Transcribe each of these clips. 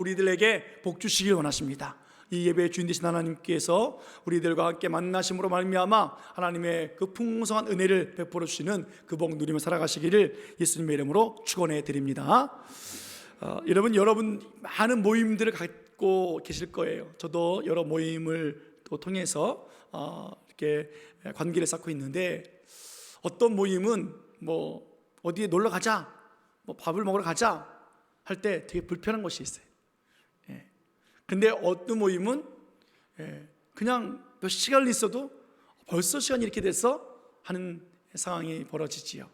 우리들에게 복 주시길 원하십니다. 이 예배의 주인 되신 하나님께서 우리들과 함께 만나심으로 말미암아 하나님의 그 풍성한 은혜를 베풀어 주시는 그 복 누리며 살아가시기를 예수님의 이름으로 축원해 드립니다. 여러분 많은 모임들을 갖고 계실 거예요. 저도 여러 모임을 또 통해서 이렇게 관계를 쌓고 있는데, 어떤 모임은 뭐 어디에 놀러 가자, 뭐 밥을 먹으러 가자 할 때 되게 불편한 것이 있어요. 근데 어떤 모임은 그냥 몇 시간을 있어도 벌써 시간이 이렇게 돼서 하는 상황이 벌어지지요.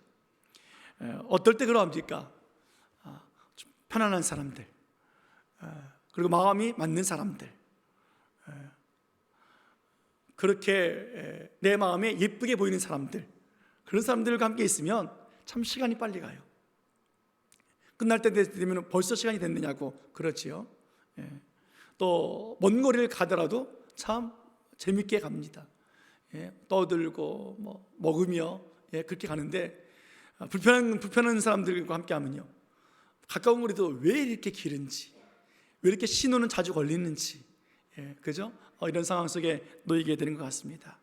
어떨 때 그러합니까? 좀 편안한 사람들, 그리고 마음이 맞는 사람들, 그렇게 내 마음에 예쁘게 보이는 사람들, 그런 사람들과 함께 있으면 참 시간이 빨리 가요. 끝날 때 되면 벌써 시간이 됐느냐고 그렇지요. 또 먼 거리를 가더라도 참 재밌게 갑니다. 떠들고 뭐 먹으며 그렇게 가는데, 불편한 사람들과 함께 하면요, 가까운 거리도 왜 이렇게 길은지, 왜 이렇게 신호는 자주 걸리는지, 그죠? 이런 상황 속에 놓이게 되는 것 같습니다.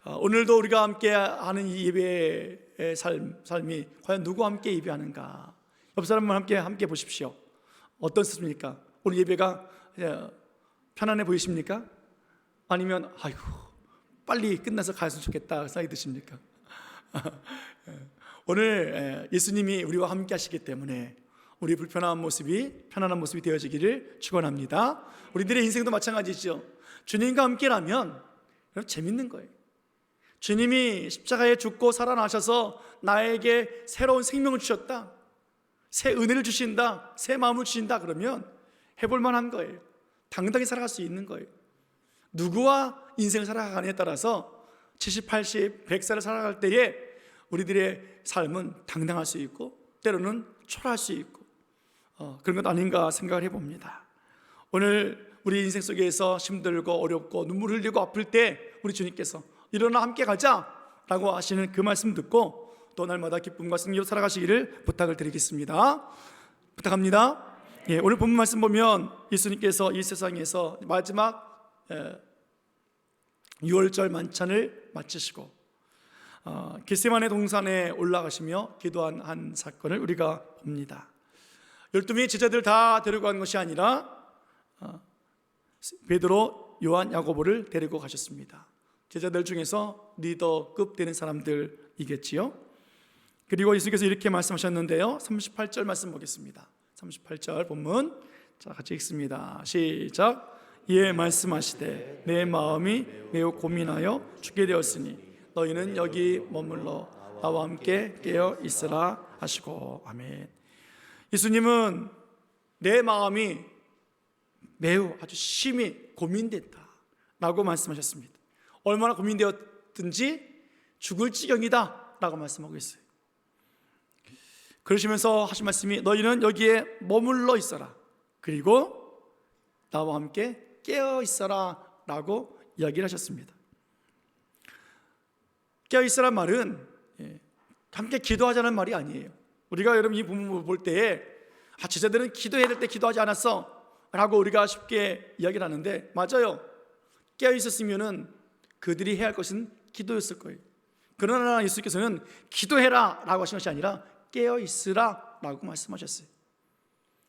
오늘도 우리가 함께 하는 이 예배의 삶이 과연 누구와 함께 예배하는가? 옆 사람과 함께 보십시오. 어떻습니까? 오늘 예배가 편안해 보이십니까? 아니면 아이고 빨리 끝나서 갔으면 좋겠다 생각이 드십니까? 오늘 예수님이 우리와 함께 하시기 때문에 우리 불편한 모습이 편안한 모습이 되어지기를 축원합니다. 우리들의 인생도 마찬가지죠. 주님과 함께라면 재밌는 거예요. 주님이 십자가에 죽고 살아나셔서 나에게 새로운 생명을 주셨다, 새 은혜를 주신다, 새 마음을 주신다, 그러면 해볼 만한 거예요. 당당히 살아갈 수 있는 거예요. 누구와 인생을 살아가느냐에 따라서 70, 80, 100살을 살아갈 때에 우리들의 삶은 당당할 수 있고 때로는 초라할 수 있고 그런 것 아닌가 생각을 해봅니다. 오늘 우리 인생 속에서 힘들고 어렵고 눈물 흘리고 아플 때 우리 주님께서 일어나 함께 가자 라고 하시는 그 말씀 듣고 또 날마다 기쁨과 승리로 살아가시기를 부탁을 드리겠습니다. 부탁합니다. 오늘 본문 말씀 보면 예수님께서 이 세상에서 마지막 6월절 만찬을 마치시고 겟세마네 동산에 올라가시며 기도한 한 사건을 우리가 봅니다. 12명의 제자들 다 데리고 간 것이 아니라 베드로, 요한, 야고보를 데리고 가셨습니다. 제자들 중에서 리더급 되는 사람들이겠지요. 그리고 예수님께서 이렇게 말씀하셨는데요, 38절 말씀 보겠습니다. 38절 본문, 자 같이 읽습니다. 시작. 이에 말씀하시되 내 마음이 매우 고민하여 죽게 되었으니 너희는 여기 머물러 나와 함께 깨어 있으라 하시고. 아멘. 예수님은 내 마음이 매우 아주 심히 고민됐다 라고 말씀하셨습니다. 얼마나 고민되었든지 죽을 지경이다 라고 말씀하고 있어요. 그러시면서 하신 말씀이 너희는 여기에 머물러 있어라, 그리고 나와 함께 깨어 있어라 라고 이야기를 하셨습니다. 깨어 있으란 말은 함께 기도하자는 말이 아니에요. 우리가 여러분 이 본문을 볼 때에 제자들은 기도해야 될 때 기도하지 않았어 라고 우리가 쉽게 이야기를 하는데, 맞아요. 깨어 있었으면은 그들이 해야 할 것은 기도였을 거예요. 그러나 예수께서는 기도해라 라고 하신 것이 아니라 깨어 있으라 라고 말씀하셨어요.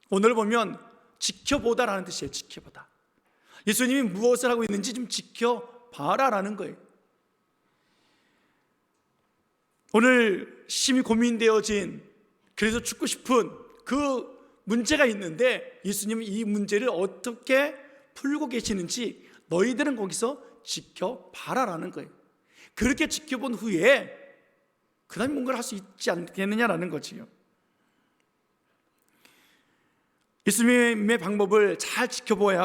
오늘 보면 지켜보다라는 뜻이에요. 지켜보다. 예수님이 무엇을 하고 있는지 좀 지켜봐라 라는 거예요. 오늘 심히 고민되어진, 그래서 죽고 싶은 그 문제가 있는데 예수님은 이 문제를 어떻게 풀고 계시는지 너희들은 거기서 지켜봐라 라는 거예요. 그렇게 지켜본 후에 그 다음에 뭔가를 할 수 있지 않겠느냐라는 거지요. 예수님의 방법을 잘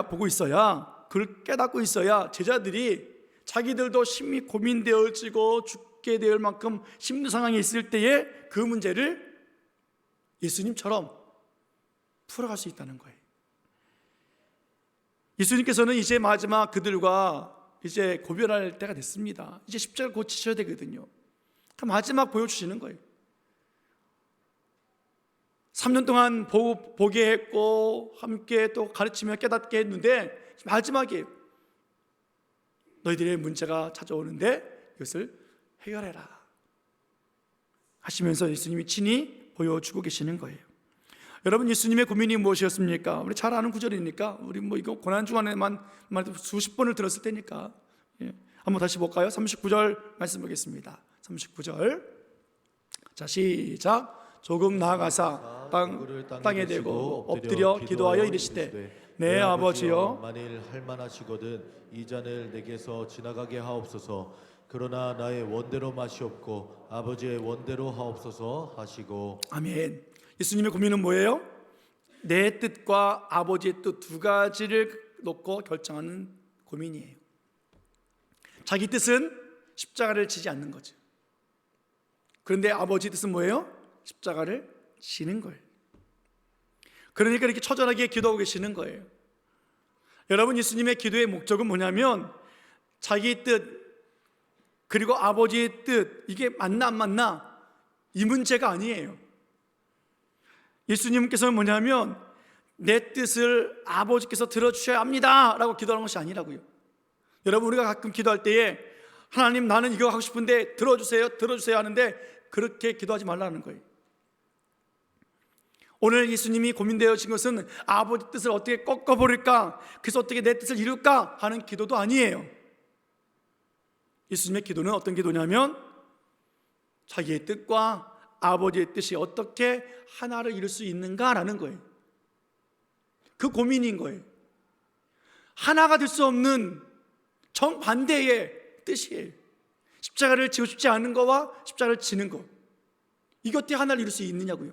보고 있어야, 그걸 깨닫고 있어야 제자들이 자기들도 심히 고민되어지고 죽게 될 만큼 힘든 상황에 있을 때에 그 문제를 예수님처럼 풀어갈 수 있다는 거예요. 예수님께서는 이제 마지막 그들과 이제 고별할 때가 됐습니다. 이제 십자가를 고치셔야 되거든요. 그 마지막 보여주시는 거예요. 3년 동안 보게 했고 함께 또 가르치며 깨닫게 했는데 마지막에 너희들의 문제가 찾아오는데 이것을 해결해라 하시면서 예수님이 친히 보여주고 계시는 거예요. 여러분, 예수님의 고민이 무엇이었습니까? 우리 잘 아는 구절이니까, 우리 뭐 이거 고난 주간에만 수십 번을 들었을 테니까, 한번 다시 볼까요? 39절 말씀 보겠습니다. 39절. 자, 시작. 조금 나아가사 땅에 대고 엎드려 기도하여 이르시되 내 아버지여, 만일 할만하시거든 이 잔을 내게서 지나가게 하옵소서. 그러나 나의 원대로 마시옵고 아버지의 원대로 하옵소서 하시고. 아멘. 예수님의 고민은 뭐예요? 내 뜻과 아버지의 뜻 두 가지를 놓고 결정하는 고민이에요. 자기 뜻은 십자가를 지지 않는 거죠. 그런데 아버지 뜻은 뭐예요? 십자가를 지는 거예요. 그러니까 이렇게 처절하게 기도하고 계시는 거예요. 여러분, 예수님의 기도의 목적은 뭐냐면 자기 뜻 그리고 아버지의 뜻, 이게 맞나 안 맞나 이 문제가 아니에요. 예수님께서는 뭐냐면 내 뜻을 아버지께서 들어주셔야 합니다 라고 기도하는 것이 아니라고요. 여러분, 우리가 가끔 기도할 때에 하나님, 나는 이거 하고 싶은데 들어주세요 하는데 그렇게 기도하지 말라는 거예요. 오늘 예수님이 고민되어진 것은 아버지 뜻을 어떻게 꺾어버릴까, 그래서 어떻게 내 뜻을 이룰까 하는 기도도 아니에요. 예수님의 기도는 어떤 기도냐면 자기의 뜻과 아버지의 뜻이 어떻게 하나를 이룰 수 있는가라는 거예요. 그 고민인 거예요. 하나가 될 수 없는 정반대의 뜻이에요. 십자가를 지고 싶지 않은 거와 십자가를 지는 거, 이거 어떻게 하나를 이룰 수 있느냐고요.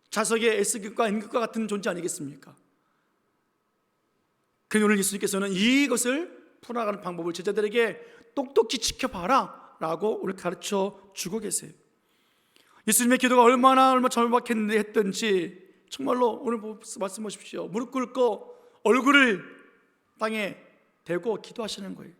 자석의 S극과 N극과 같은 존재 아니겠습니까? 그래서 오늘 예수님께서는 이것을 풀어나가는 방법을 제자들에게 똑똑히 지켜봐라 라고 오늘 가르쳐 주고 계세요. 예수님의 기도가 얼마나 절박했던지 정말로 오늘 말씀 보십시오. 무릎 꿇고 얼굴을 땅에 대고 기도하시는 거예요.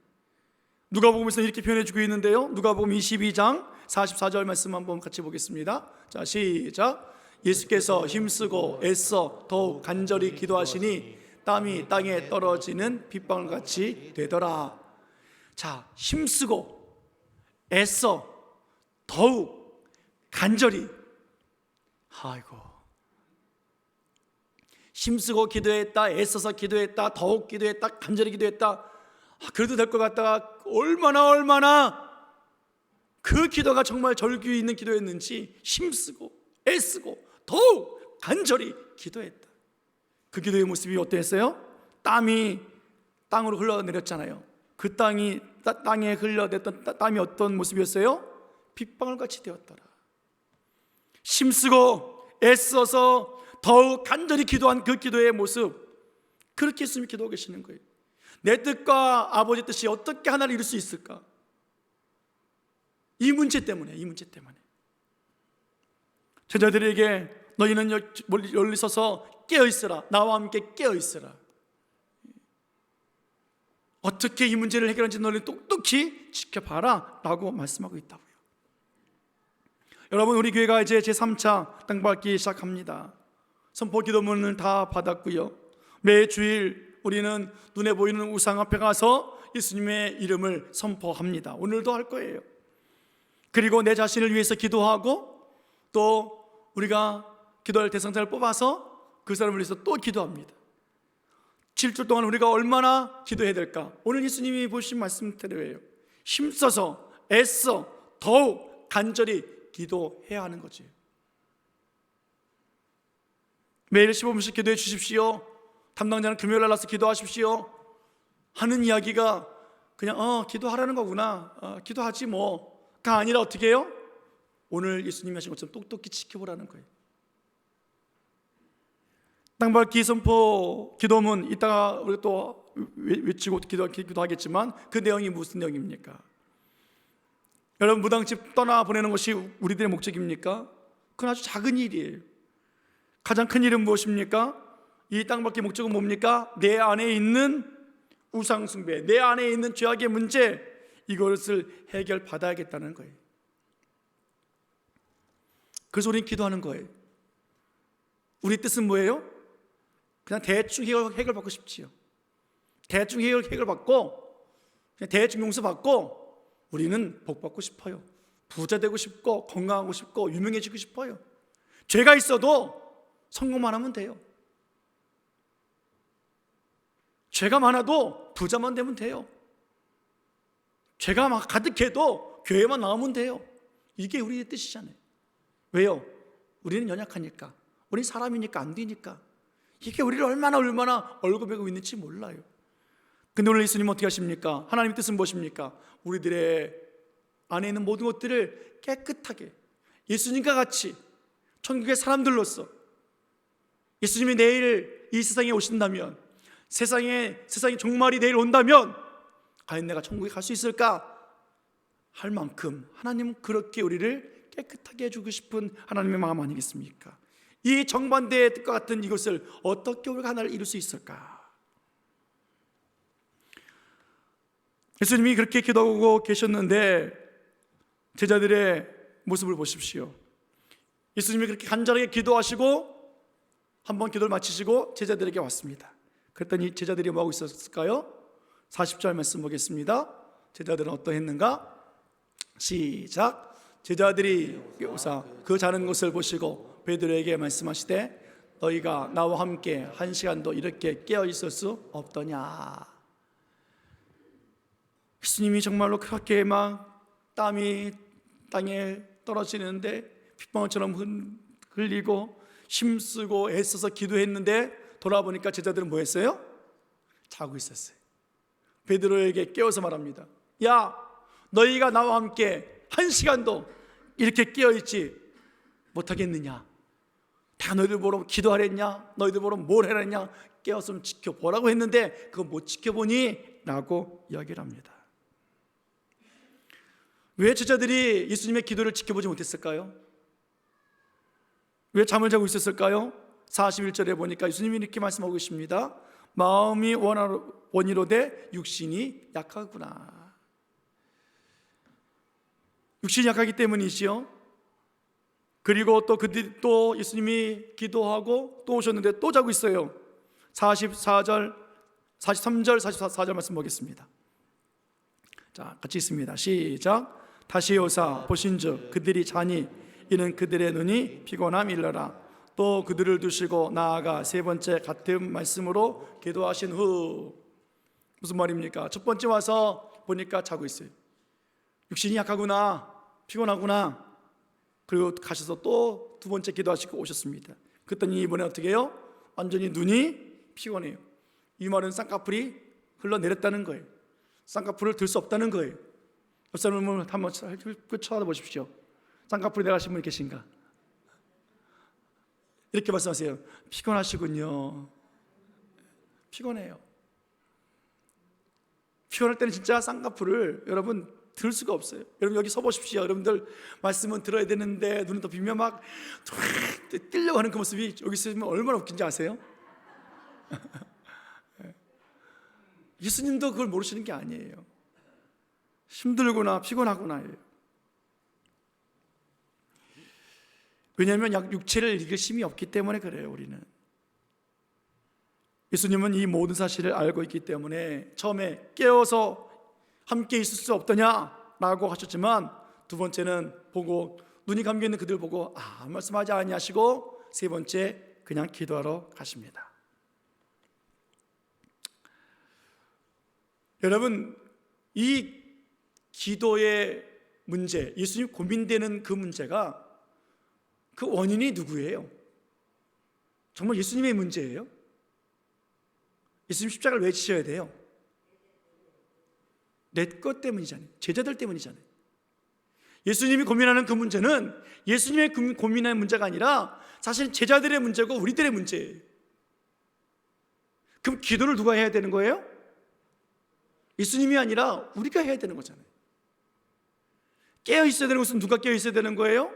누가복음에서 이렇게 표현해주고 있는데요, 누가복음 22장 44절 말씀 한번 같이 보겠습니다. 자, 시작. 예수께서 힘쓰고 애써 더욱 간절히 기도하시니 땀이 땅에 떨어지는 빗방울같이 되더라. 자, 힘쓰고 애써 더욱 간절히. 아이고, 힘쓰고 기도했다, 애써서 기도했다, 더욱 기도했다, 간절히 기도했다. 그래도 될 것 같다가 얼마나 그 기도가 정말 절규 있는 기도였는지 힘쓰고 애쓰고 더욱 간절히 기도했다. 그 기도의 모습이 어땠어요? 땀이 땅으로 흘러내렸잖아요. 그 땅에 흘러냈던 땀이 어떤 모습이었어요? 빗방울같이 되었더라. 힘쓰고 애써서 더욱 간절히 기도한 그 기도의 모습, 그렇게 예수님이 기도하고 계시는 거예요. 내 뜻과 아버지 뜻이 어떻게 하나를 이룰 수 있을까? 이 문제 때문에 제자들에게 너희는 멀리 서서 깨어있으라, 나와 함께 깨어있으라. 어떻게 이 문제를 해결하는지 너희는 똑똑히 지켜봐라 라고 말씀하고 있다고요. 여러분, 우리 교회가 이제 제3차 땅밟기 시작합니다. 선포 기도문을 다 받았고요. 매 주일 우리는 눈에 보이는 우상 앞에 가서 예수님의 이름을 선포합니다. 오늘도 할 거예요. 그리고 내 자신을 위해서 기도하고 또 우리가 기도할 대상자를 뽑아서 그 사람을 위해서 또 기도합니다. 7주 동안 우리가 얼마나 기도해야 될까? 오늘 예수님이 보신 말씀대로예요. 힘써서 애써 더욱 간절히 기도해야 하는 거지. 매일 15분씩 기도해 주십시오. 담당자는 금요일 날 나서 기도하십시오 하는 이야기가 그냥 기도하라는 거구나, 기도하지 뭐가 아니라 어떻게 해요? 오늘 예수님이 하신 것처럼 똑똑히 지켜보라는 거예요. 땅밟기 선포 기도문 이따가 우리가 또 외치고 기도하겠지만 그 내용이 무슨 내용입니까? 여러분, 무당집 떠나보내는 것이 우리들의 목적입니까? 그건 아주 작은 일이에요. 가장 큰 일은 무엇입니까? 이 땅밟기 목적은 뭡니까? 내 안에 있는 우상숭배, 내 안에 있는 죄악의 문제, 이것을 해결받아야겠다는 거예요. 그래서 우리는 기도하는 거예요. 우리 뜻은 뭐예요? 그냥 대충 해결받고 싶지요. 대충 해결받고 그냥 대충 용서받고 우리는 복받고 싶어요. 부자 되고 싶고 건강하고 싶고 유명해지고 싶어요. 죄가 있어도 성공만 하면 돼요. 죄가 많아도 부자만 되면 돼요. 죄가 막 가득해도 교회만 나오면 돼요. 이게 우리의 뜻이잖아요. 왜요? 우리는 연약하니까, 우리 사람이니까 안 되니까. 이게 우리를 얼마나 얼굴배고 있는지 몰라요. 근데 오늘 예수님 어떻게 하십니까? 하나님의 뜻은 무엇입니까? 우리들의 안에 있는 모든 것들을 깨끗하게 예수님과 같이 천국의 사람들로서, 예수님이 내일 이 세상에 오신다면, 세상에 종말이 내일 온다면 과연 내가 천국에 갈 수 있을까 할 만큼 하나님은 그렇게 우리를 깨끗하게 해주고 싶은 하나님의 마음 아니겠습니까? 이 정반대의 뜻과 같은 이것을 어떻게 우리가 하나를 이룰 수 있을까? 예수님이 그렇게 기도하고 계셨는데 제자들의 모습을 보십시오. 예수님이 그렇게 간절하게 기도하시고 한번 기도를 마치시고 제자들에게 왔습니다. 그랬더니 제자들이 뭐하고 있었을까요? 40절 말씀 보겠습니다. 제자들은 어떠했는가? 시작. 제자들이 오사 그 자는 것을 보시고 베드로에게 말씀하시되 너희가 나와 함께 한 시간도 이렇게 깨어 있을 수 없더냐. 예수님이 정말로 그렇게 막 땀이 땅에 떨어지는데 핏방울처럼 흘리고 힘쓰고 애써서 기도했는데 돌아보니까 제자들은 뭐 했어요? 자고 있었어요. 베드로에게 깨워서 말합니다. 야, 너희가 나와 함께 한 시간도 이렇게 깨어있지 못하겠느냐? 다 너희들 보러 기도하랬냐? 너희들 보러 뭘 해랬냐? 깨었으면 지켜보라고 했는데 그거 못 지켜보니? 라고 이야기를 합니다. 왜 제자들이 예수님의 기도를 지켜보지 못했을까요? 왜 잠을 자고 있었을까요? 41절에 보니까 예수님이 이렇게 말씀하고 계십니다. 마음이 원이로되 육신이 약하구나. 육신이 약하기 때문이지요. 그리고 또 그들이 또 예수님이 기도하고 또 오셨는데 또 자고 있어요. 43절 44절 말씀 보겠습니다. 자, 같이 있습니다. 시작. 다시 오사 보신즉 그들이 자니 이는 그들의 눈이 피곤함 일러라. 또 그들을 두시고 나아가 세 번째 같은 말씀으로 기도하신 후, 무슨 말입니까? 첫 번째 와서 보니까 자고 있어요. 육신이 약하구나, 피곤하구나. 그리고 가셔서 또 두 번째 기도하시고 오셨습니다. 그랬더니 이번에 어떻게 해요? 완전히 눈이 피곤해요. 이 말은 쌍꺼풀이 흘러내렸다는 거예요. 쌍꺼풀을 들 수 없다는 거예요. 옆 사람을 한번 쳐다보십시오. 쌍꺼풀이 내가신 분이 계신가? 이렇게 말씀하세요. 피곤하시군요. 피곤해요. 피곤할 때는 진짜 쌍꺼풀을 여러분 들 수가 없어요. 여러분 여기 서 보십시오. 여러분들 말씀은 들어야 되는데 눈은 더 비면 막 뛰려고 하는 그 모습이 여기 있으면 얼마나 웃긴지 아세요? 예수님도 그걸 모르시는 게 아니에요. 힘들구나, 피곤하구나예요. 왜냐하면 육체를 이길 힘이 없기 때문에 그래요. 우리는 예수님은 이 모든 사실을 알고 있기 때문에 처음에 깨어서 함께 있을 수 없더냐라고 하셨지만 두 번째는 보고 눈이 감겨있는 그들 보고 아무 말씀하지 아니하시고 세 번째 그냥 기도하러 가십니다. 여러분, 이 기도의 문제, 예수님 고민되는 그 문제가 그 원인이 누구예요? 정말 예수님의 문제예요? 예수님 십자가를 왜 지셔야 돼요? 내 것 때문이잖아요. 제자들 때문이잖아요. 예수님이 고민하는 그 문제는 예수님의 고민하는 문제가 아니라 사실 제자들의 문제고 우리들의 문제예요. 그럼 기도를 누가 해야 되는 거예요? 예수님이 아니라 우리가 해야 되는 거잖아요. 깨어 있어야 되는 것은 누가 깨어 있어야 되는 거예요?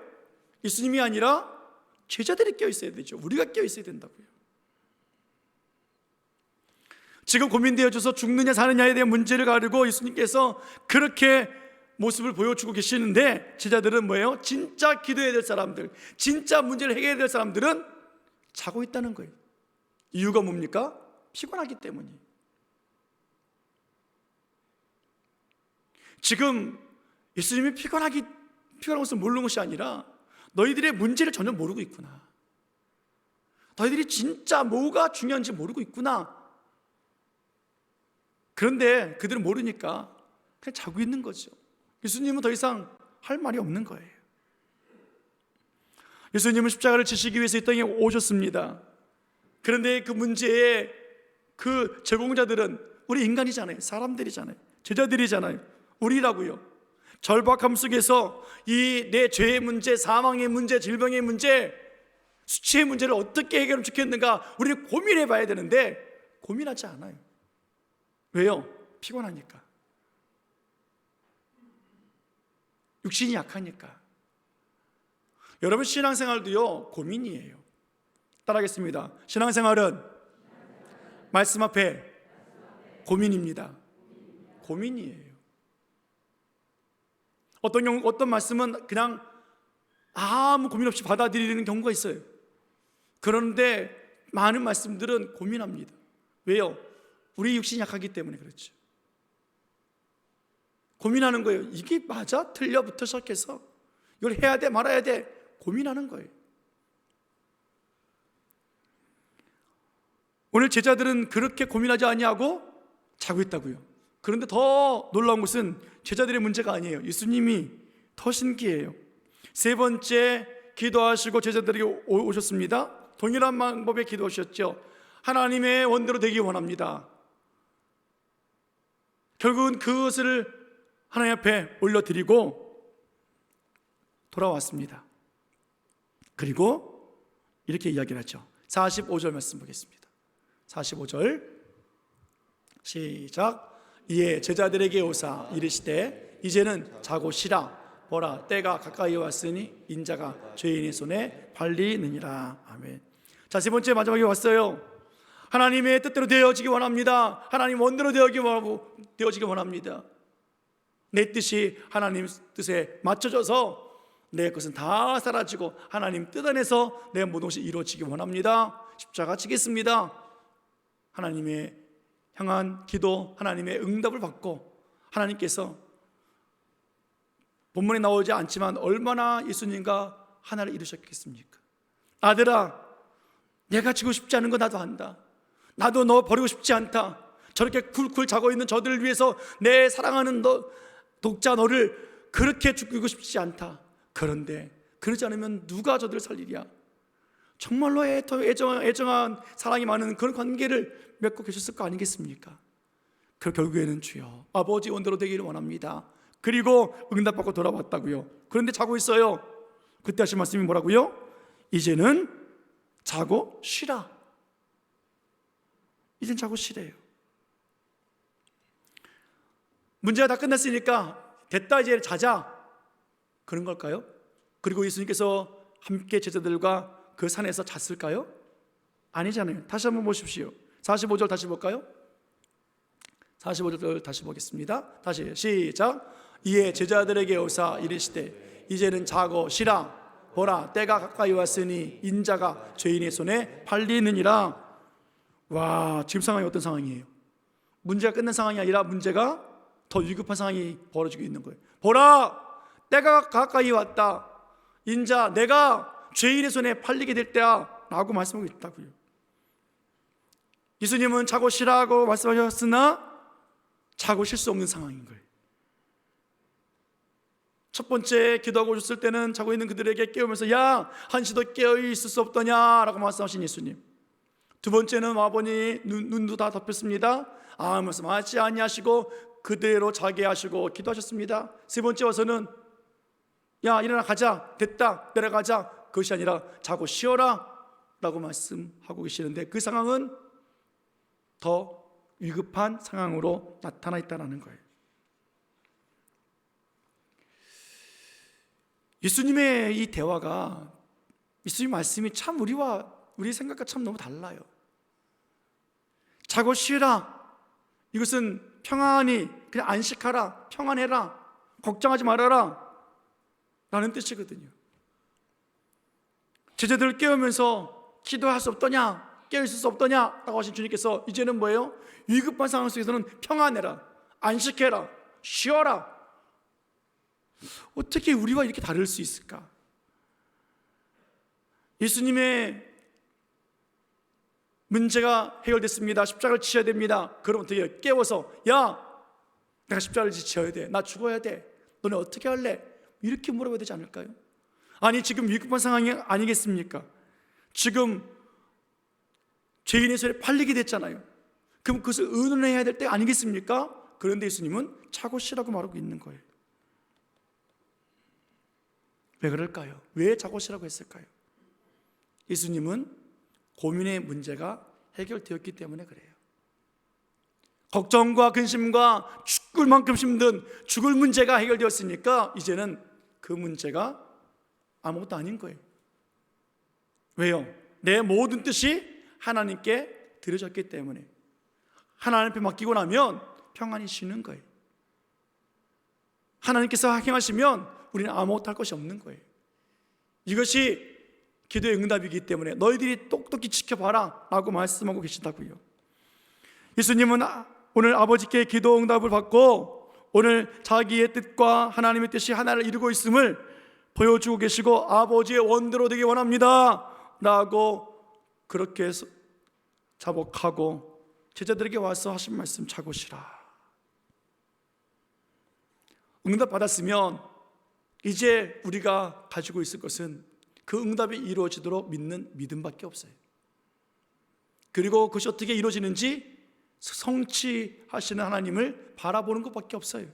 예수님이 아니라 제자들이 깨어 있어야 되죠. 우리가 깨어 있어야 된다고요. 지금 고민되어져서 죽느냐 사느냐에 대한 문제를 가지고 예수님께서 그렇게 모습을 보여주고 계시는데 제자들은 뭐예요? 진짜 기도해야 될 사람들, 진짜 문제를 해결해야 될 사람들은 자고 있다는 거예요. 이유가 뭡니까? 피곤하기 때문이에요. 지금 예수님이 피곤한 것을 모르는 것이 아니라 너희들의 문제를 전혀 모르고 있구나. 너희들이 진짜 뭐가 중요한지 모르고 있구나. 그런데 그들은 모르니까 그냥 자고 있는 거죠. 예수님은 더 이상 할 말이 없는 거예요. 예수님은 십자가를 지시기 위해서 이 땅에 오셨습니다. 그런데 그 문제의 그 제공자들은 우리 인간이잖아요. 사람들이잖아요. 제자들이잖아요. 우리라고요. 절박함 속에서 이 내 죄의 문제, 사망의 문제, 질병의 문제, 수치의 문제를 어떻게 해결하면 좋겠는가 우리는 고민해 봐야 되는데 고민하지 않아요. 왜요? 피곤하니까. 육신이 약하니까. 여러분 신앙생활도요 고민이에요. 따라하겠습니다. 신앙생활은 말씀 앞에 고민입니다. 고민이에요. 어떤 말씀은 그냥 아무 고민 없이 받아들이는 경우가 있어요. 그런데 많은 말씀들은 고민합니다. 왜요? 우리 육신이 약하기 때문에 그렇죠. 고민하는 거예요. 이게 맞아? 틀려부터 시작해서 이걸 해야 돼 말아야 돼 고민하는 거예요. 오늘 제자들은 그렇게 고민하지 아니하고 자고 있다고요. 그런데 더 놀라운 것은 제자들의 문제가 아니에요. 예수님이 더 신기해요. 세 번째 기도하시고 제자들에게 오셨습니다. 동일한 방법에 기도하셨죠. 하나님의 원대로 되기 원합니다. 결국은 그것을 하나님 앞에 올려드리고 돌아왔습니다. 그리고 이렇게 이야기를 하죠. 45절 말씀 보겠습니다. 45절 시작. 이에 제자들에게 오사 이르시되 이제는 자고 쉬라. 보라 때가 가까이 왔으니 인자가 죄인의 손에 팔리느니라. 아멘. 자, 세 번째 마지막에 왔어요. 하나님의 뜻대로 되어지기 원합니다. 하나님 원대로 되어지기 원합니다. 내 뜻이 하나님 뜻에 맞춰져서 내 것은 다 사라지고 하나님 뜻 안에서 내 모든 것이 이루어지기 원합니다. 십자가 지겠습니다. 하나님의 향한 기도, 하나님의 응답을 받고 하나님께서 본문에 나오지 않지만 얼마나 예수님과 하나를 이루셨겠습니까? 아들아, 내가 지고 싶지 않은 거 나도 안다. 나도 너 버리고 싶지 않다. 저렇게 쿨쿨 자고 있는 저들을 위해서 내 사랑하는 독자 너를 그렇게 죽이고 싶지 않다. 그런데 그러지 않으면 누가 저들을 살리랴. 정말로 애정한 사랑이 많은 그런 관계를 맺고 계셨을 거 아니겠습니까? 그 결국에는 주여 아버지 원대로 되기를 원합니다. 그리고 응답받고 돌아왔다고요. 그런데 자고 있어요. 그때 하신 말씀이 뭐라고요? 이제는 자고 쉬라. 이젠 자고 쉬래요. 문제가 다 끝났으니까 됐다 이제 자자 그런 걸까요? 그리고 예수님께서 함께 제자들과 그 산에서 잤을까요? 아니잖아요. 다시 한번 보십시오. 45절 다시 볼까요? 45절 다시 보겠습니다. 다시 시작. 이에 제자들에게 오사 이르시되 이제는 자고 쉬라. 보라 때가 가까이 왔으니 인자가 죄인의 손에 팔리느니라. 와, 지금 상황이 어떤 상황이에요? 문제가 끝난 상황이 아니라 문제가 더 위급한 상황이 벌어지고 있는 거예요. 보라 때가 가까이 왔다. 인자 내가 죄인의 손에 팔리게 될 때야 라고 말씀하고 있다고요. 예수님은 자고 쉬라고 말씀하셨으나 자고 쉴 수 없는 상황인 거예요. 첫 번째 기도하고 오셨을 때는 자고 있는 그들에게 깨우면서 야 한시도 깨어 있을 수 없더냐 라고 말씀하신 예수님. 두 번째는 와보니 눈도 다 덮였습니다. 아무 말씀하지 아니하시고 그대로 자게 하시고 기도하셨습니다. 세 번째 와서는 야 일어나 가자, 됐다, 내려가자. 그것이 아니라 자고 쉬어라 라고 말씀하고 계시는데 그 상황은 더 위급한 상황으로 나타나 있다는 거예요. 예수님의 이 대화가, 예수님 말씀이 참 우리 생각과 참 너무 달라요. 자고 쉬라. 이것은 평안히 그냥 안식하라, 평안해라, 걱정하지 말아라 라는 뜻이거든요. 제자들을 깨우면서 기도할 수 없더냐, 깨어있을 수 없더냐 라고 하신 주님께서 이제는 뭐예요? 위급한 상황 속에서는 평안해라, 안식해라, 쉬어라. 어떻게 우리와 이렇게 다를 수 있을까? 예수님의 문제가 해결됐습니다. 십자가를 지셔야 됩니다. 그럼 어떻게 깨워서, 야, 내가 십자가를 지셔야 돼, 나 죽어야 돼, 너네 어떻게 할래? 이렇게 물어봐야 되지 않을까요? 아니, 지금 위급한 상황이 아니겠습니까? 지금 죄인의 손에 팔리게 됐잖아요. 그럼 그것을 의논해야 될 때 아니겠습니까? 그런데 예수님은 자고 쉬라고 말하고 있는 거예요. 왜 그럴까요? 왜 자고 쉬라고 했을까요? 예수님은 고민의 문제가 해결되었기 때문에 그래요. 걱정과 근심과 죽을 만큼 힘든 죽을 문제가 해결되었으니까 이제는 그 문제가 아무것도 아닌 거예요. 왜요? 내 모든 뜻이 하나님께 드려졌기 때문에. 하나님 앞에 맡기고 나면 평안히 쉬는 거예요. 하나님께서 행하시면 우리는 아무것도 할 것이 없는 거예요. 이것이 기도의 응답이기 때문에 너희들이 똑똑히 지켜봐라 라고 말씀하고 계시다고요. 예수님은 오늘 아버지께 기도 응답을 받고 오늘 자기의 뜻과 하나님의 뜻이 하나를 이루고 있음을 보여주고 계시고 아버지의 원대로 되기 원합니다 라고 그렇게 자복하고 제자들에게 와서 하신 말씀, 자고 쉬라. 응답 받았으면 이제 우리가 가지고 있을 것은 그 응답이 이루어지도록 믿는 믿음밖에 없어요. 그리고 그것이 어떻게 이루어지는지 성취하시는 하나님을 바라보는 것밖에 없어요.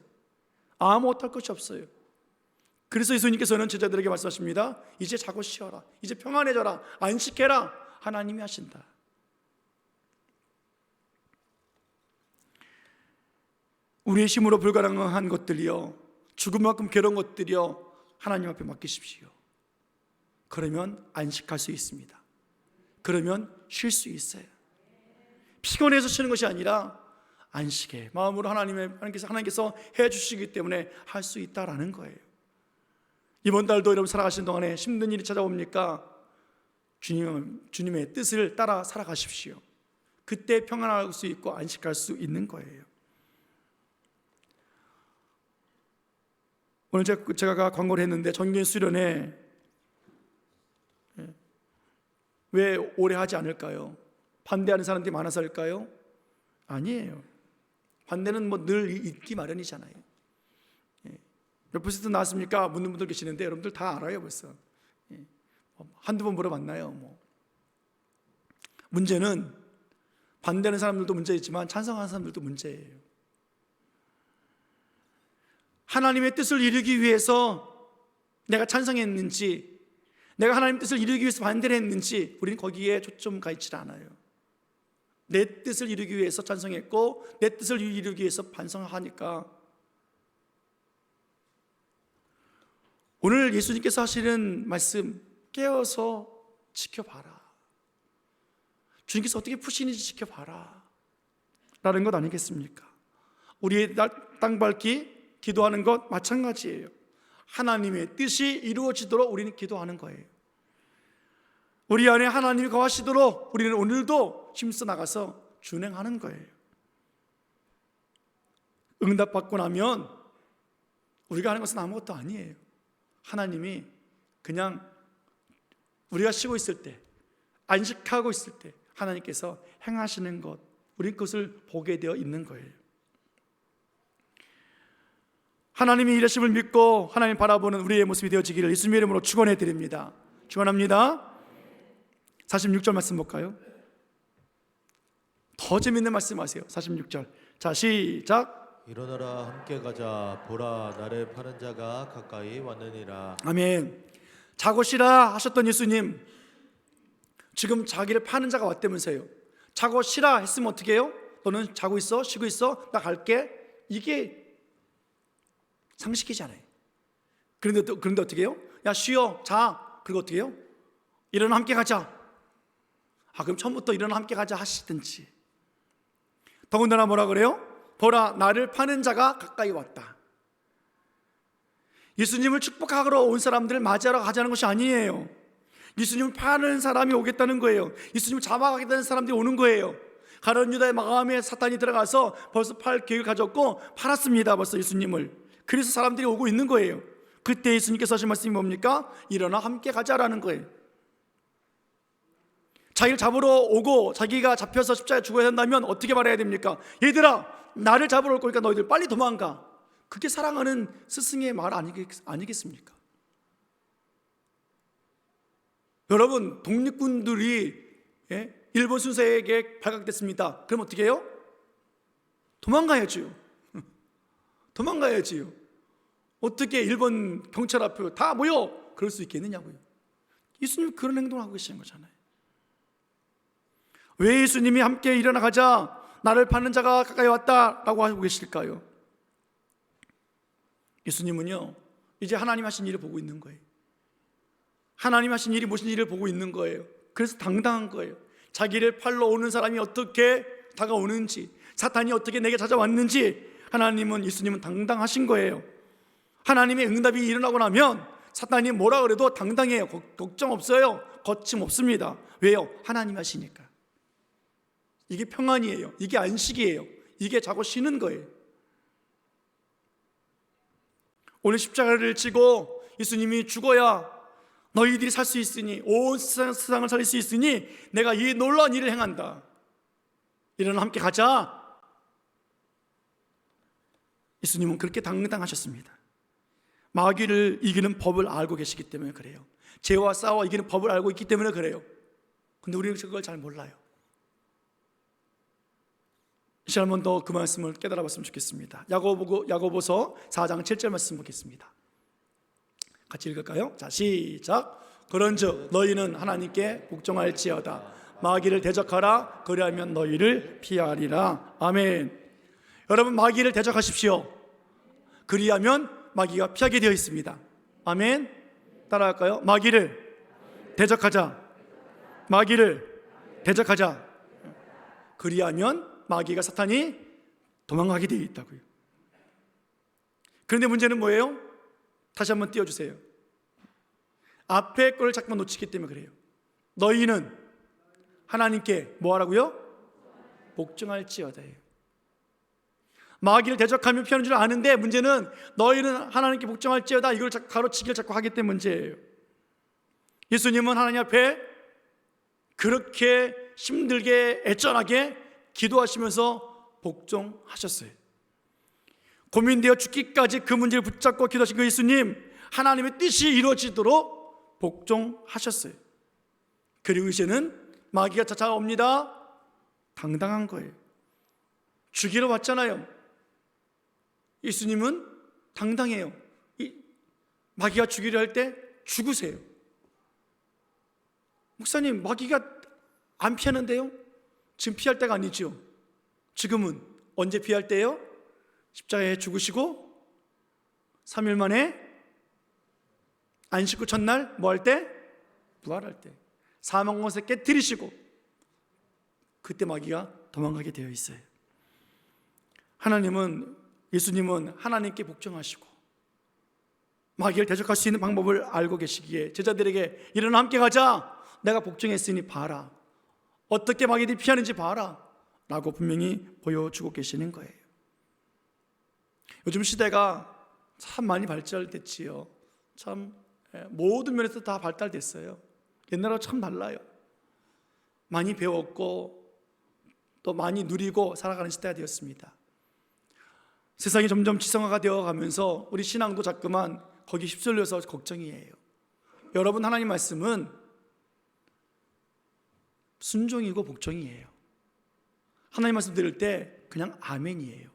아무것도 할 것이 없어요. 그래서 예수님께서는 제자들에게 말씀하십니다. 이제 자고 쉬어라, 이제 평안해져라, 안식해라. 하나님이 하신다. 우리의 힘으로 불가능한 것들이요, 죽음만큼 괴로운 것들이요, 하나님 앞에 맡기십시오. 그러면 안식할 수 있습니다. 그러면 쉴 수 있어요. 피곤해서 쉬는 것이 아니라 안식의 마음으로 하나님께서 해주시기 때문에 할 수 있다라는 거예요. 이번 달도 여러분 살아가시는 동안에 힘든 일이 찾아옵니까? 주님의 뜻을 따라 살아가십시오. 그때 평안할 수 있고 안식할 수 있는 거예요. 오늘 제가 광고를 했는데 정기인 수련회 왜 오래 하지 않을까요? 반대하는 사람들이 많아서일까요? 아니에요. 반대는 뭐 늘 있기 마련이잖아요. 몇 퍼센트 나왔습니까? 묻는 분들 계시는데 여러분들 다 알아요 벌써. 한두 번 물어봤나요? 문제는 반대하는 사람들도 문제있지만 찬성하는 사람들도 문제예요. 하나님의 뜻을 이루기 위해서 내가 찬성했는지, 내가 하나님의 뜻을 이루기 위해서 반대를 했는지 우리는 거기에 초점 가 있지 않아요. 내 뜻을 이루기 위해서 찬성했고 내 뜻을 이루기 위해서 반성하니까 오늘 예수님께서 하시는 말씀, 깨어서 지켜봐라. 주님께서 어떻게 푸시는지 지켜봐라 라는 것 아니겠습니까? 우리의 땅 밟기 기도하는 것 마찬가지예요. 하나님의 뜻이 이루어지도록 우리는 기도하는 거예요. 우리 안에 하나님이 거하시도록 우리는 오늘도 힘써 나가서 준행하는 거예요. 응답받고 나면 우리가 하는 것은 아무것도 아니에요. 하나님이 그냥 우리가 쉬고 있을 때, 안식하고 있을 때 하나님께서 행하시는 것, 우리 그것을 보게 되어 있는 거예요. 하나님이 일하심을 믿고 하나님 바라보는 우리의 모습이 되어지기를 예수님의 이름으로 축원해 드립니다. 축원합니다. 46절 말씀 볼까요? 더 재밌는 말씀 하세요. 46절. 자, 시작. 일어나라, 함께 가자. 보라, 나를 파는 자가 가까이 왔느니라. 아멘. 자고 쉬라 하셨던 예수님, 지금 자기를 파는 자가 왔다면서요. 자고 쉬라 했으면 어떻게 해요? 너는 자고 있어, 쉬고 있어, 나 갈게. 이게 상식이잖아요. 그런데 어떻게 해요? 야, 쉬어, 자. 그리고 어떻게 해요? 일어나, 함께 가자. 그럼 처음부터 일어나 함께 가자 하시든지. 더군다나 뭐라 그래요? 보라, 나를 파는 자가 가까이 왔다. 예수님을 축복하러 온 사람들을 맞이하러 가자는 것이 아니에요. 예수님을 파는 사람이 오겠다는 거예요. 예수님을 잡아가겠다는 사람들이 오는 거예요. 가룟 유다의 마음에 사탄이 들어가서 벌써 팔 계획을 가졌고 팔았습니다. 벌써 예수님을. 그래서 사람들이 오고 있는 거예요. 그때 예수님께서 하신 말씀이 뭡니까? 일어나 함께 가자라는 거예요. 자기를 잡으러 오고 자기가 잡혀서 십자가에 죽어야 한다면 어떻게 말해야 됩니까? 얘들아, 나를 잡으러 올 거니까 너희들 빨리 도망가. 그게 사랑하는 스승의 말 아니겠습니까? 여러분, 독립군들이 일본 순사에게 발각됐습니다. 그럼 어떻게 해요? 도망가야지요. 도망가야지요. 어떻게 일본 경찰 앞에 다 모여 그럴 수 있겠느냐고요. 예수님 그런 행동을 하고 계시는 거잖아요. 왜 예수님이 함께 일어나 가자, 나를 파는 자가 가까이 왔다라고 하고 계실까요? 예수님은요, 이제 하나님 하신 일을 보고 있는 거예요. 하나님 하신 일이 무슨 일을 보고 있는 거예요. 그래서 당당한 거예요. 자기를 팔러 오는 사람이 어떻게 다가오는지, 사탄이 어떻게 내게 찾아왔는지 하나님은, 예수님은 당당하신 거예요. 하나님의 응답이 일어나고 나면 사탄이 뭐라 그래도 당당해요. 걱정 없어요. 거침없습니다. 왜요? 하나님 하시니까. 이게 평안이에요. 이게 안식이에요. 이게 자고 쉬는 거예요. 오늘 십자가를 지고 예수님이 죽어야 너희들이 살 수 있으니, 온 세상을 살릴 수 있으니 내가 이 놀라운 일을 행한다. 일어나 함께 가자. 예수님은 그렇게 당당하셨습니다. 마귀를 이기는 법을 알고 계시기 때문에 그래요. 죄와 싸워 이기는 법을 알고 있기 때문에 그래요. 근데 우리는 그걸 잘 몰라요. 이제 한 번 더 그 말씀을 깨달아 봤으면 좋겠습니다. 야고보서 4장 7절 말씀 보겠습니다. 같이 읽을까요? 자, 시작. 그런즉 너희는 하나님께 복종할지어다. 마귀를 대적하라. 그리하면 너희를 피하리라. 아멘. 여러분, 마귀를 대적하십시오. 그리하면 마귀가 피하게 되어 있습니다. 아멘. 따라할까요? 마귀를 대적하자. 마귀를 대적하자. 그리하면 마귀가, 사탄이 도망가게 되어 있다고요. 그런데 문제는 뭐예요? 다시 한번 띄워주세요. 앞에 걸 자꾸만 놓치기 때문에 그래요. 너희는 하나님께 뭐 하라고요? 복종할지어다예요. 마귀를 대적하면 피하는 줄 아는데 문제는 너희는 하나님께 복종할지어다, 이걸 가로치기를 자꾸 하기 때문에 문제예요. 예수님은 하나님 앞에 그렇게 힘들게 애절하게 기도하시면서 복종하셨어요. 고민되어 죽기까지 그 문제를 붙잡고 기도하신 그 예수님, 하나님의 뜻이 이루어지도록 복종하셨어요. 그리고 이제는 마귀가 찾아옵니다. 당당한 거예요. 죽이러 왔잖아요. 예수님은 당당해요. 마귀가 죽이려 할 때 죽으세요. 목사님, 마귀가 안 피하는데요? 지금 피할 때가 아니죠. 지금은 언제 피할 때예요? 십자가에 죽으시고 3일 만에 안식 후 첫날 뭐 할 때? 부활할 때. 사망 것에 깨뜨리시고 그때 마귀가 도망가게 되어 있어요. 예수님은 하나님께 복종하시고 마귀를 대적할 수 있는 방법을 알고 계시기에 제자들에게 일어나 함께 가자. 내가 복종했으니 봐라. 어떻게 마귀들이 피하는지 봐라 라고 분명히 보여주고 계시는 거예요. 요즘 시대가 참 많이 발달됐지요. 참 모든 면에서 다 발달됐어요. 옛날하고 참 달라요. 많이 배웠고 또 많이 누리고 살아가는 시대가 되었습니다. 세상이 점점 지성화가 되어가면서 우리 신앙도 자꾸만 거기 휩쓸려서 걱정이에요. 여러분, 하나님 말씀은 순종이고 복종이에요. 하나님 말씀 들을 때 그냥 아멘이에요.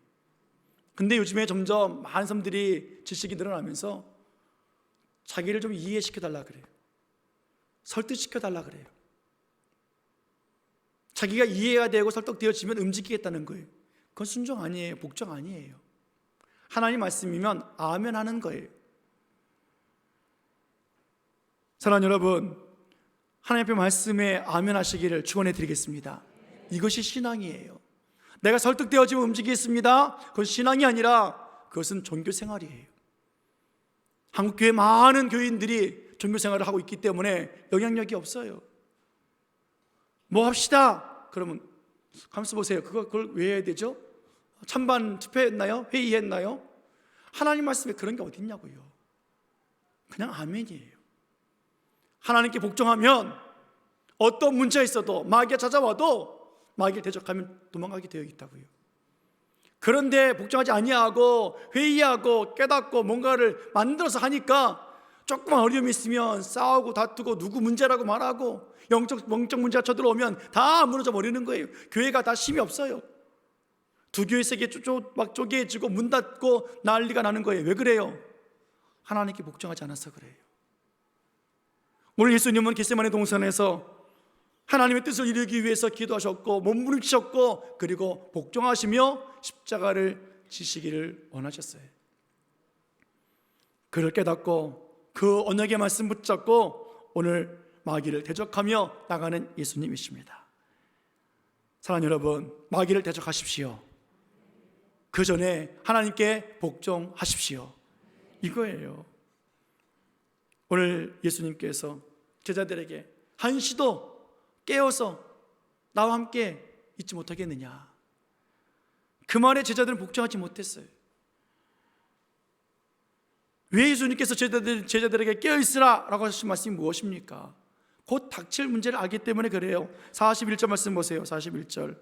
근데 요즘에 점점 많은 사람들이 지식이 늘어나면서 자기를 좀 이해시켜달라 그래요. 설득시켜달라 그래요. 자기가 이해가 되고 설득되어지면 움직이겠다는 거예요. 그건 순종 아니에요. 복종 아니에요. 하나님 말씀이면 아멘 하는 거예요. 사랑하는 여러분, 하나님의 말씀에 아멘 하시기를 축원해 드리겠습니다. 이것이 신앙이에요. 내가 설득되어지면 움직이겠습니다. 그건 신앙이 아니라 그것은 종교 생활이에요. 한국교회 많은 교인들이 종교 생활을 하고 있기 때문에 영향력이 없어요. 뭐 합시다. 그러면 가만있어 보세요. 그걸 왜 해야 되죠? 찬반 투표했나요? 회의했나요? 하나님 말씀에 그런 게 어디 있냐고요. 그냥 아멘이에요. 하나님께 복종하면 어떤 문제가 있어도 마귀가 찾아와도 마귀를 대적하면 도망가게 되어 있다고요. 그런데 복종하지 아니하고 회의하고 깨닫고 뭔가를 만들어서 하니까 조금만 어려움이 있으면 싸우고 다투고 누구 문제라고 말하고 영적 문제가 쳐들어오면 다 무너져 버리는 거예요. 교회가 다 힘이 없어요. 두 교회 세계 막 쪼개지고 문 닫고 난리가 나는 거예요. 왜 그래요? 하나님께 복종하지 않아서 그래요. 오늘 예수님은 겟세마네 동산에서 하나님의 뜻을 이루기 위해서 기도하셨고 몸부림치셨고 그리고 복종하시며 십자가를 지시기를 원하셨어요. 그를 깨닫고 그 언약의 말씀 붙잡고 오늘 마귀를 대적하며 나가는 예수님이십니다. 사랑하는 여러분, 마귀를 대적하십시오. 그 전에 하나님께 복종하십시오. 이거예요. 오늘 예수님께서 제자들에게 한시도 깨어서 나와 함께 있지 못하겠느냐. 그 말에 제자들은 복종하지 못했어요. 왜 예수님께서 제자들에게 깨어있으라 라고 하신 말씀이 무엇입니까? 곧 닥칠 문제를 알기 때문에 그래요. 41절 말씀 보세요. 41절.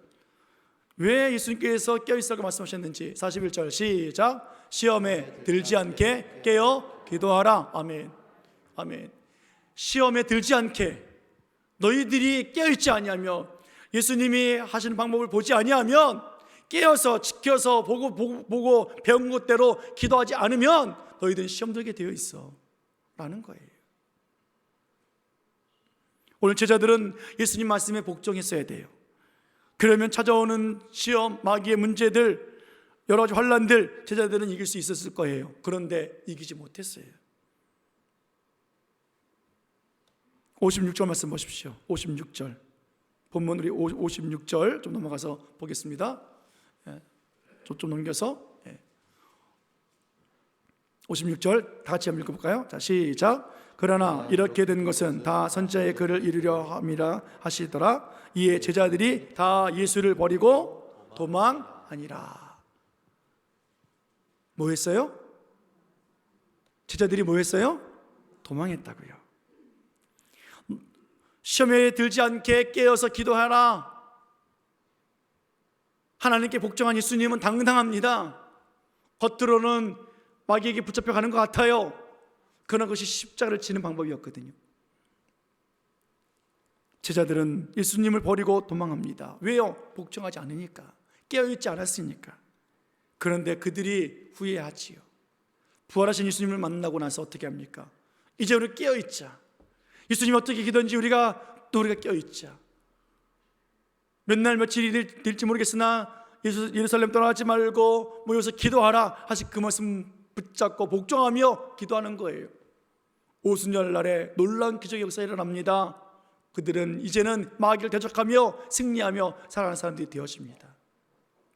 왜 예수님께서 깨어있으라고 말씀하셨는지 41절 시작. 시험에 들지 않게 깨어 기도하라. 아멘. 아멘. 시험에 들지 않게 너희들이 깨어있지 아니하며 예수님이 하시는 방법을 보지 아니하면 깨어서 지켜서 보고 배운 것대로 기도하지 않으면 너희들은 시험 들게 되어 있어 라는 거예요. 오늘 제자들은 예수님 말씀에 복종했어야 돼요. 그러면 찾아오는 시험, 마귀의 문제들, 여러 가지 환난들 제자들은 이길 수 있었을 거예요. 그런데 이기지 못했어요. 56절 말씀 보십시오. 56절 본문 우리 56절 좀 넘어가서 보겠습니다. 좀 넘겨서 56절 다 같이 한번 읽어볼까요? 자, 시작. 그러나 이렇게 된 것은 다 선지자의 글을 이루려 함이라 하시더라. 이에 제자들이 다 예수를 버리고 도망하니라. 뭐 했어요? 제자들이 뭐 했어요? 도망했다고요. 시험에 들지 않게 깨어서 기도하라. 하나님께 복종한 예수님은 당당합니다. 겉으로는 마귀에게 붙잡혀가는 것 같아요. 그러나 그것이 십자가를 지는 방법이었거든요. 제자들은 예수님을 버리고 도망합니다. 왜요? 복종하지 않으니까, 깨어있지 않았으니까. 그런데 그들이 후회하지요. 부활하신 예수님을 만나고 나서 어떻게 합니까? 이제 우리 깨어있자. 예수님이 어떻게 기도했는지 우리가 깨어있자. 몇 날 며칠이 될지 모르겠으나 예루살렘 떠나지 말고 모여서 기도하라 하신 그 말씀 붙잡고 복종하며 기도하는 거예요. 오순절 날에 놀라운 기적의 역사가 일어납니다. 그들은 이제는 마귀를 대적하며 승리하며 살아가는 사람들이 되어집니다.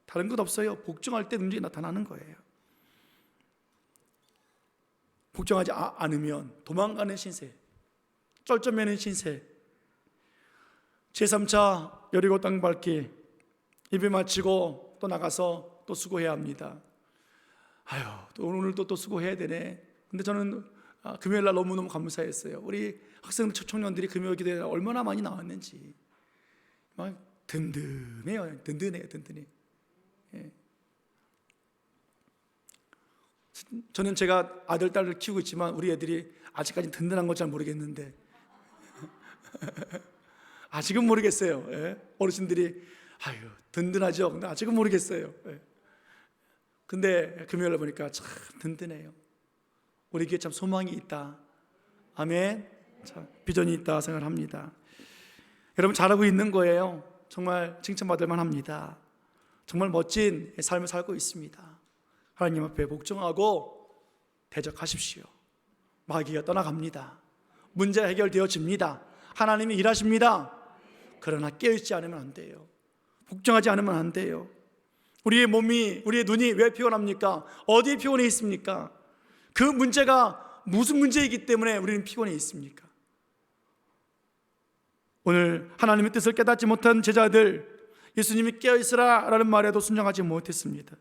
다른 것 없어요. 복종할 때 능력이 나타나는 거예요. 복종하지 않으면 도망가는 신세, 쩔쩔매는 신세, 제3차 여리고 땅 밟기 예배 마치고 또 나가서 또 수고해야 합니다. 아유, 또 오늘도 또 수고해야 되네. 근데 저는 금요일 날 너무너무 감사했어요. 우리 학생들, 청년들이 금요일 기도에 얼마나 많이 나왔는지. 막 든든해요. 든든해. 예. 저는 제가 아들, 딸을 키우고 있지만 우리 애들이 아직까지 든든한 건 잘 모르겠는데 아직은 모르겠어요. 예? 어르신들이 아유 든든하죠. 근데 아직은 모르겠어요. 예. 근데 금요일에 보니까 참 든든해요. 우리 교회 참 소망이 있다. 아멘. 참 비전이 있다 생각합니다. 여러분 잘하고 있는 거예요. 정말 칭찬받을 만합니다. 정말 멋진 삶을 살고 있습니다. 하나님 앞에 복종하고 대적하십시오. 마귀가 떠나갑니다. 문제가 해결되어집니다. 하나님이 일하십니다. 그러나 깨어있지 않으면 안 돼요. 복종하지 않으면 안 돼요. 우리의 몸이, 우리의 눈이 왜 피곤합니까? 어디에 피곤해 있습니까? 그 문제가 무슨 문제이기 때문에 우리는 피곤해 있습니까? 오늘 하나님의 뜻을 깨닫지 못한 제자들, 예수님이 깨어있으라 라는 말에도 순종하지 못했습니다.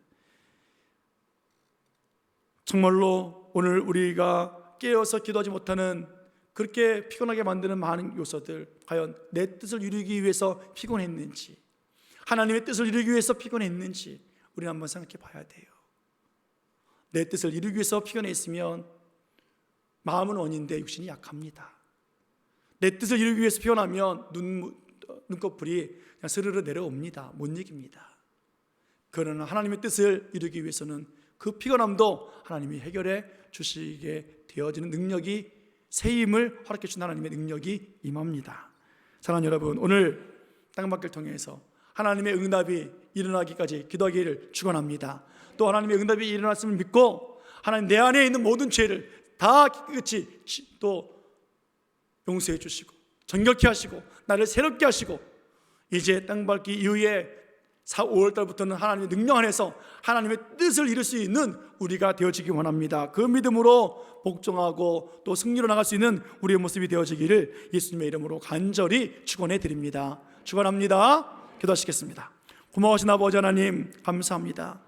정말로 오늘 우리가 깨어서 기도하지 못하는, 그렇게 피곤하게 만드는 많은 요소들, 과연 내 뜻을 이루기 위해서 피곤했는지, 하나님의 뜻을 이루기 위해서 피곤했는지 우리는 한번 생각해 봐야 돼요. 내 뜻을 이루기 위해서 피곤했으면 마음은 원인데 육신이 약합니다. 내 뜻을 이루기 위해서 피곤하면 눈꺼풀이 그냥 스르르 내려옵니다. 못 이깁니다. 그러나 하나님의 뜻을 이루기 위해서는 그 피곤함도 하나님이 해결해 주시게 되어지는 능력이, 새 힘을 허락해 주신 하나님의 능력이 임합니다. 사랑하는 여러분, 오늘 땅밖을 통해서 하나님의 응답이 일어나기까지 기도하기를 축원합니다. 또 하나님의 응답이 일어났음을 믿고 하나님 내 안에 있는 모든 죄를 다 깨끗이 또 용서해 주시고 정결케 하시고 나를 새롭게 하시고, 이제 땅밟기 이후에 5월 달부터는 하나님의 능력 안에서 하나님의 뜻을 이룰 수 있는 우리가 되어지기 원합니다. 그 믿음으로 복종하고 또 승리로 나갈 수 있는 우리의 모습이 되어지기를 예수님의 이름으로 간절히 축원해 드립니다. 축원합니다. 기도하시겠습니다. 고마우신 아버지 하나님, 감사합니다.